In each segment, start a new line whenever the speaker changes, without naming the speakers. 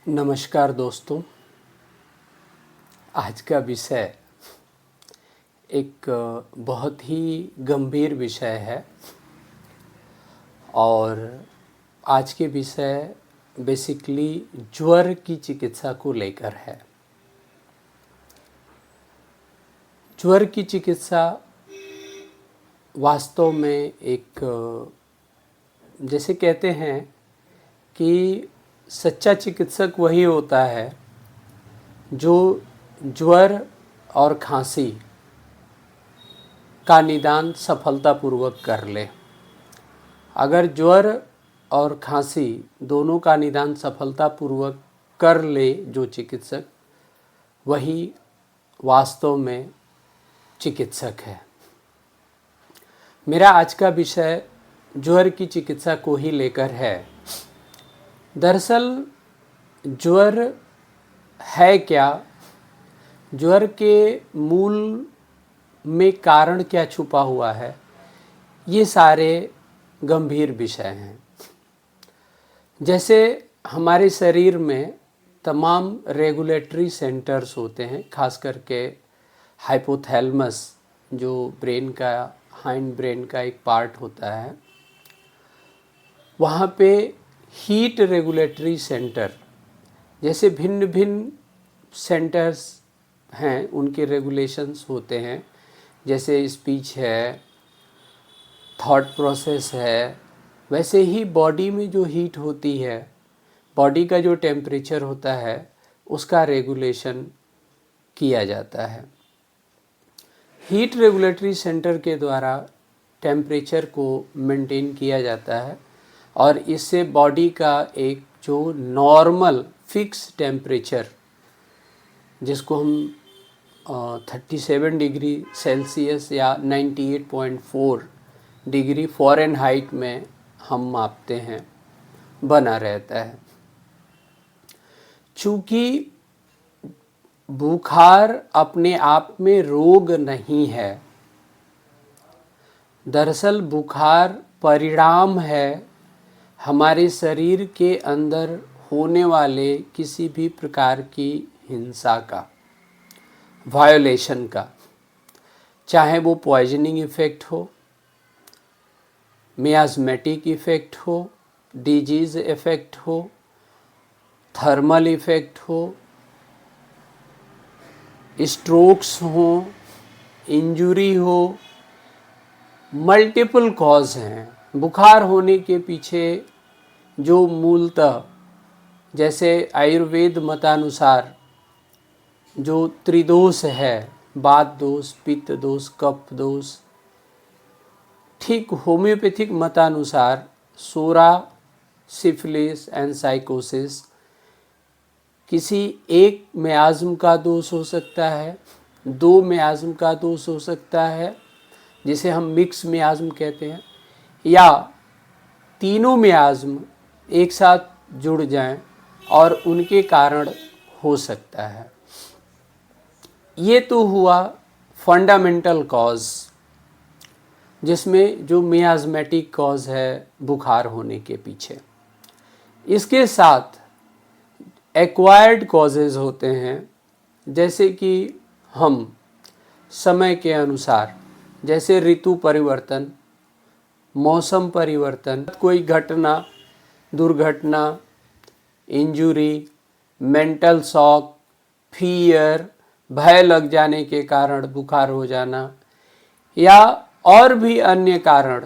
नमस्कार दोस्तों। आज का विषय एक बहुत ही गंभीर विषय है और आज के विषय बेसिकली ज्वर की चिकित्सा को लेकर है। ज्वर की चिकित्सा वास्तव में एक जैसे कहते हैं कि सच्चा चिकित्सक वही होता है जो ज्वर और खांसी का निदान सफलतापूर्वक कर ले। अगर ज्वर और खांसी दोनों का निदान सफलतापूर्वक कर ले जो चिकित्सक, वही वास्तव में चिकित्सक है। मेरा आज का विषय ज्वर की चिकित्सा को ही लेकर है। दरअसल ज्वर है क्या, ज्वर के मूल में कारण क्या छुपा हुआ है, ये सारे गंभीर विषय हैं। जैसे हमारे शरीर में तमाम रेगुलेटरी सेंटर्स होते हैं, खास करके हाइपोथैलेमस जो ब्रेन का हाइंड ब्रेन का एक पार्ट होता है, वहाँ पे हीट रेगुलेटरी सेंटर जैसे भिन्न भिन्न सेंटर्स हैं, उनके रेगुलेशंस होते हैं। जैसे स्पीच है, थॉट प्रोसेस है, वैसे ही बॉडी में जो हीट होती है, बॉडी का जो टेम्परेचर होता है, उसका रेगुलेशन किया जाता है। हीट रेगुलेटरी सेंटर के द्वारा टेम्परेचर को मेंटेन किया जाता है और इससे बॉडी का एक जो नॉर्मल फिक्स टेम्परेचर, जिसको हम 37 डिग्री सेल्सियस या 98.4 डिग्री फ़ारेनहाइट में हम मापते हैं, बना रहता है। चूँकि बुखार अपने आप में रोग नहीं है, दरअसल बुखार परिणाम है हमारे शरीर के अंदर होने वाले किसी भी प्रकार की हिंसा का, वायोलेशन का, चाहे वो पॉइजनिंग इफ़ेक्ट हो, मियास्मेटिक इफ़ेक्ट हो, डिजीज़ इफ़ेक्ट हो, थर्मल इफ़ेक्ट हो, स्ट्रोक्स हो, इंजरी हो, मल्टीपल कॉज हैं। बुखार होने के पीछे जो मूलतः, जैसे आयुर्वेद मतानुसार जो त्रिदोष है, वात दोष, पित्त दोष, कफ दोष, ठीक होम्योपैथिक मतानुसार सोरा, सिफिलिस एंड साइकोसिस किसी एक मियाज्म का दोष हो सकता है, दो मियाज्म का दोष हो सकता है जिसे हम मिक्स मियाज्म कहते हैं, या तीनों मियाज्म एक साथ जुड़ जाएं और उनके कारण हो सकता है। ये तो हुआ फंडामेंटल कॉज, जिसमें जो मियास्मेटिक कॉज है बुखार होने के पीछे। इसके साथ एक्वायर्ड कॉजेज होते हैं, जैसे कि हम समय के अनुसार, जैसे ऋतु परिवर्तन, मौसम परिवर्तन, कोई घटना, दुर्घटना, इंजुरी, मेंटल शॉक, फियर, भय लग जाने के कारण बुखार हो जाना, या और भी अन्य कारण,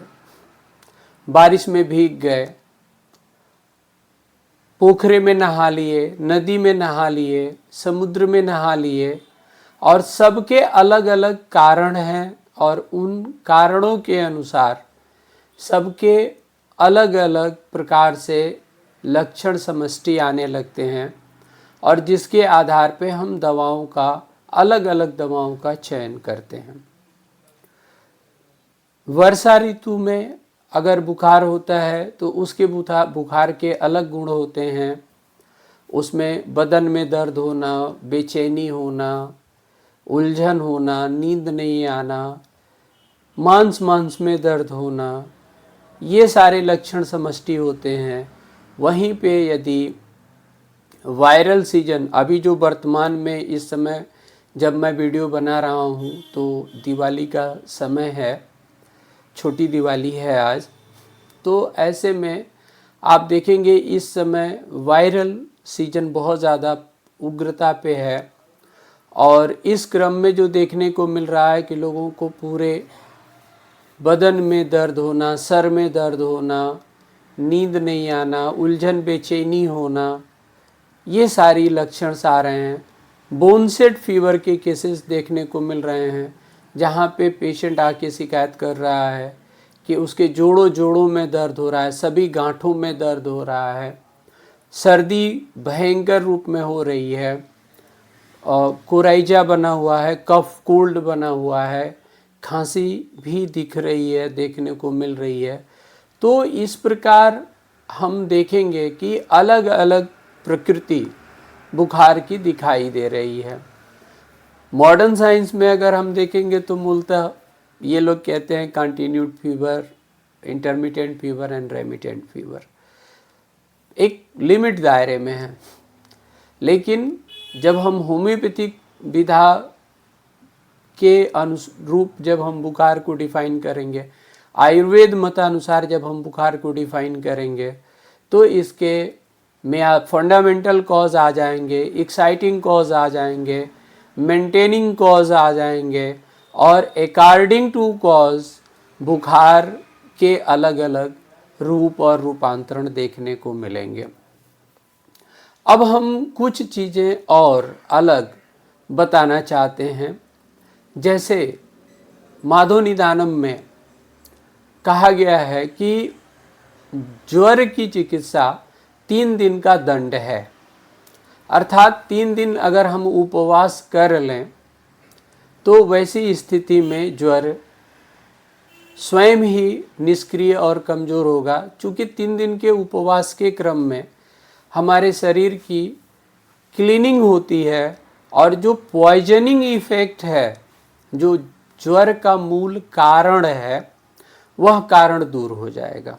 बारिश में भीग गए, पोखरे में नहा लिए, नदी में नहा लिए, समुद्र में नहा लिए, और सबके अलग अलग कारण हैं और उन कारणों के अनुसार सबके अलग अलग प्रकार से लक्षण समष्टि आने लगते हैं और जिसके आधार पे हम दवाओं का, अलग अलग दवाओं का चयन करते हैं। वर्षा ऋतु में अगर बुखार होता है तो उसके बुखार के अलग गुण होते हैं। उसमें बदन में दर्द होना, बेचैनी होना, उलझन होना, नींद नहीं आना, मांस में दर्द होना, ये सारे लक्षण समष्टि होते हैं। वहीं पे यदि वायरल सीजन अभी जो वर्तमान में इस समय जब मैं वीडियो बना रहा हूँ तो दिवाली का समय है, छोटी दिवाली है आज। तो ऐसे में आप देखेंगे इस समय वायरल सीजन बहुत ज़्यादा उग्रता पे है और इस क्रम में जो देखने को मिल रहा है कि लोगों को पूरे बदन में दर्द होना, सर में दर्द होना, नींद नहीं आना, उलझन बेचैनी होना, ये सारी लक्षण आ रहे हैं। बोनसेट फीवर के केसेस देखने को मिल रहे हैं जहाँ पे पेशेंट आके शिकायत कर रहा है कि उसके जोड़ों में दर्द हो रहा है, सभी गांठों में दर्द हो रहा है, सर्दी भयंकर रूप में हो रही है, कोराइजा बना हुआ है, कफ कोल्ड बना हुआ है, खांसी भी दिख रही है, देखने को मिल रही है। तो इस प्रकार हम देखेंगे कि अलग अलग प्रकृति बुखार की दिखाई दे रही है। मॉडर्न साइंस में अगर हम देखेंगे तो मूलतः ये लोग कहते हैं continued fever, intermittent fever and remittent fever, एक लिमिट दायरे में है। लेकिन जब हम होम्योपैथिक विधा के अनुरूप जब हम बुखार को डिफाइन करेंगे, आयुर्वेद मतानुसार जब हम बुखार को डिफाइन करेंगे तो इसके में आप फंडामेंटल कॉज आ जाएंगे, एक्साइटिंग कॉज आ जाएंगे, मेंटेनिंग कॉज आ जाएंगे और अकॉर्डिंग टू कॉज बुखार के अलग अलग रूप और रूपांतरण देखने को मिलेंगे। अब हम कुछ चीज़ें और अलग बताना चाहते हैं। जैसे माधव निदानम में कहा गया है कि ज्वर की चिकित्सा 3 दिन का दंड है, अर्थात 3 दिन अगर हम उपवास कर लें तो वैसी स्थिति में ज्वर स्वयं ही निष्क्रिय और कमज़ोर होगा। चूँकि 3 दिन के उपवास के क्रम में हमारे शरीर की क्लीनिंग होती है और जो पॉइजनिंग इफेक्ट है, जो ज्वर का मूल कारण है, वह कारण दूर हो जाएगा।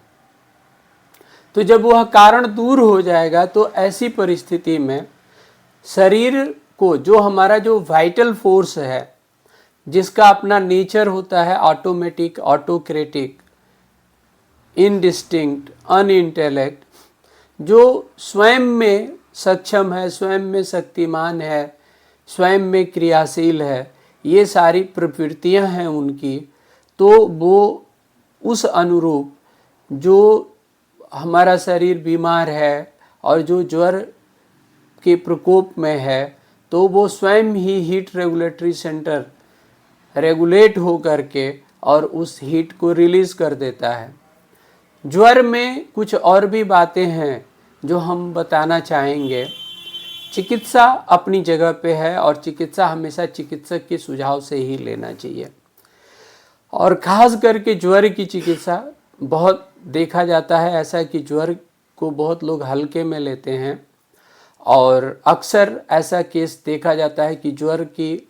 तो जब वह कारण दूर हो जाएगा तो ऐसी परिस्थिति में शरीर को जो हमारा जो वाइटल फोर्स है, जिसका अपना नेचर होता है ऑटोमेटिक, ऑटोक्रेटिक, इनडिस्टिंक्ट, अनइंटेलेक्ट, जो स्वयं में सक्षम है, स्वयं में शक्तिमान है, स्वयं में क्रियाशील है, ये सारी प्रवृत्तियां हैं उनकी, तो वो उस अनुरूप जो हमारा शरीर बीमार है और जो ज्वर के प्रकोप में है, तो वो स्वयं ही हीट रेगुलेटरी सेंटर रेगुलेट हो करके और उस हीट को रिलीज़ कर देता है। ज्वर में कुछ और भी बातें हैं जो हम बताना चाहेंगे। चिकित्सा अपनी जगह पे है और चिकित्सा हमेशा चिकित्सक के सुझाव से ही लेना चाहिए। और ख़ास करके ज्वर की चिकित्सा बहुत देखा जाता है ऐसा कि ज्वर को बहुत लोग हल्के में लेते हैं और अक्सर ऐसा केस देखा जाता है कि ज्वर की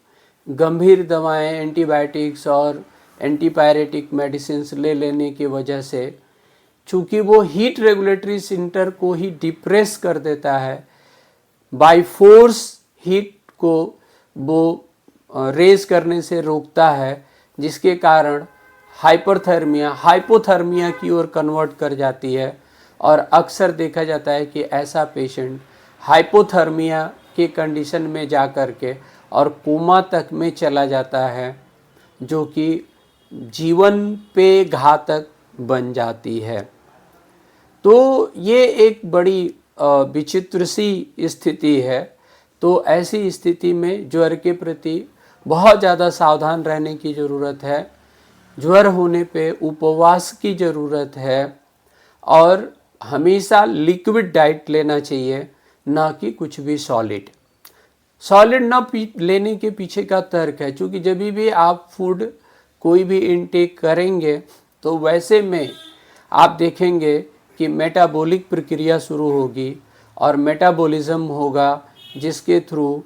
गंभीर दवाएं, एंटीबायोटिक्स और एंटीपायरेटिक मेडिसिन ले लेने की वजह से, चूँकि वो हीट रेगुलेटरी सेंटर को ही डिप्रेस कर देता है, बाय फोर्स हीट को वो रेज करने से रोकता है, जिसके कारण हाइपरथर्मिया, हाइपोथर्मिया की ओर कन्वर्ट कर जाती है। और अक्सर देखा जाता है कि ऐसा पेशेंट हाइपोथर्मिया के कंडीशन में जा कर के और कोमा तक में चला जाता है, जो कि जीवन पे घातक बन जाती है। तो ये एक बड़ी विचित्र सी स्थिति है। तो ऐसी स्थिति में ज्वर के प्रति बहुत ज़्यादा सावधान रहने की ज़रूरत है। ज्वर होने पे उपवास की ज़रूरत है और हमेशा लिक्विड डाइट लेना चाहिए, ना कि कुछ भी सॉलिड। सॉलिड ना लेने के पीछे का तर्क है, क्योंकि जब भी आप फूड कोई भी इनटेक करेंगे तो वैसे में आप देखेंगे कि मेटाबॉलिक प्रक्रिया शुरू होगी और मेटाबॉलिज्म होगा, जिसके थ्रू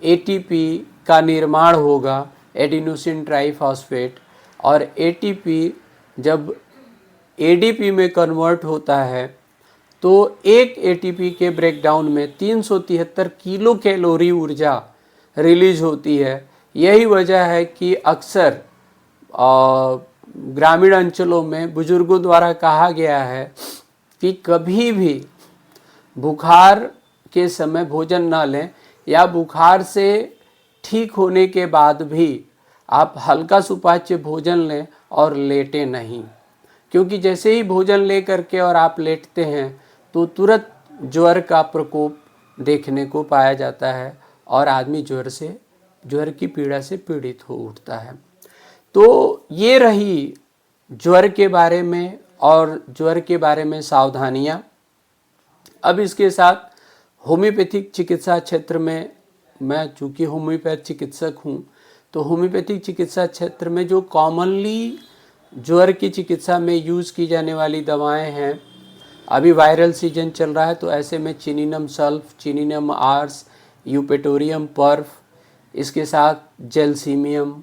एटीपी का निर्माण होगा, एडिनोसिन ट्राइफॉस्फेट, और एटीपी जब एडीपी में कन्वर्ट होता है तो एक एटीपी के ब्रेकडाउन में 373 किलो कैलोरी ऊर्जा रिलीज होती है। यही वजह है कि अक्सर ग्रामीण अंचलों में बुजुर्गों द्वारा कहा गया है कि कभी भी बुखार के समय भोजन न लें, या बुखार से ठीक होने के बाद भी आप हल्का सुपाच्य भोजन लें और लेटें नहीं, क्योंकि जैसे ही भोजन ले करके और आप लेटते हैं तो तुरंत ज्वर का प्रकोप देखने को पाया जाता है और आदमी ज्वर की पीड़ा से पीड़ित हो उठता है। तो ये रही ज्वर के बारे में और ज्वर के बारे में सावधानियाँ। अब इसके साथ होम्योपैथिक चिकित्सा क्षेत्र में, मैं चूँकि होम्योपैथ चिकित्सक हूँ, तो होम्योपैथिक चिकित्सा क्षेत्र में जो कॉमनली ज्वर की चिकित्सा में यूज़ की जाने वाली दवाएं हैं, अभी वायरल सीजन चल रहा है तो ऐसे में चिनिनम सल्फ, चिनिनम आर्स, यूपेटोरियम पर्फ, इसके साथ जेलसीमियम,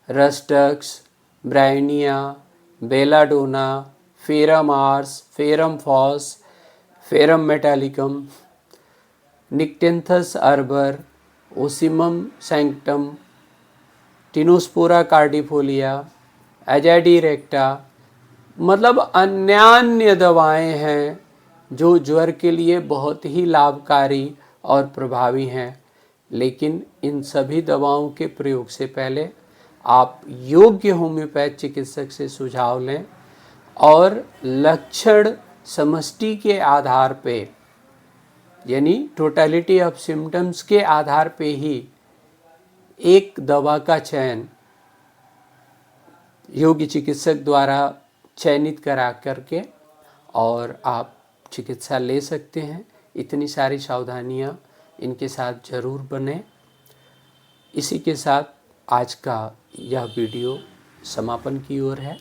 रस्टक्स, ब्राइनिया, बेलाडोना, फेरम आर्स, फेरम फॉस, फेरम मेटालिकम, निक्टेंथस अर्बर, ओसिमम सैंक्टम, टिनोस्पोरा कार्डिफोलिया, एजाडी रेक्टा, मतलब अन्यान्य दवाएं हैं जो ज्वर के लिए बहुत ही लाभकारी और प्रभावी हैं। लेकिन इन सभी दवाओं के प्रयोग से पहले आप योग्य होम्योपैथ चिकित्सक से सुझाव लें और लक्षण समष्टि के आधार पे, यानी टोटलिटी ऑफ सिम्टम्स के आधार पे ही एक दवा का चयन योग्य चिकित्सक द्वारा चयनित करा करके और आप चिकित्सा ले सकते हैं। इतनी सारी सावधानियां इनके साथ ज़रूर बने। इसी के साथ आज का यह वीडियो समापन की ओर है।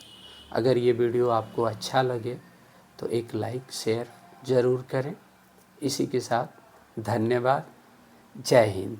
अगर ये वीडियो आपको अच्छा लगे तो एक लाइक शेयर ज़रूर करें। इसी के साथ धन्यवाद। जय हिंद।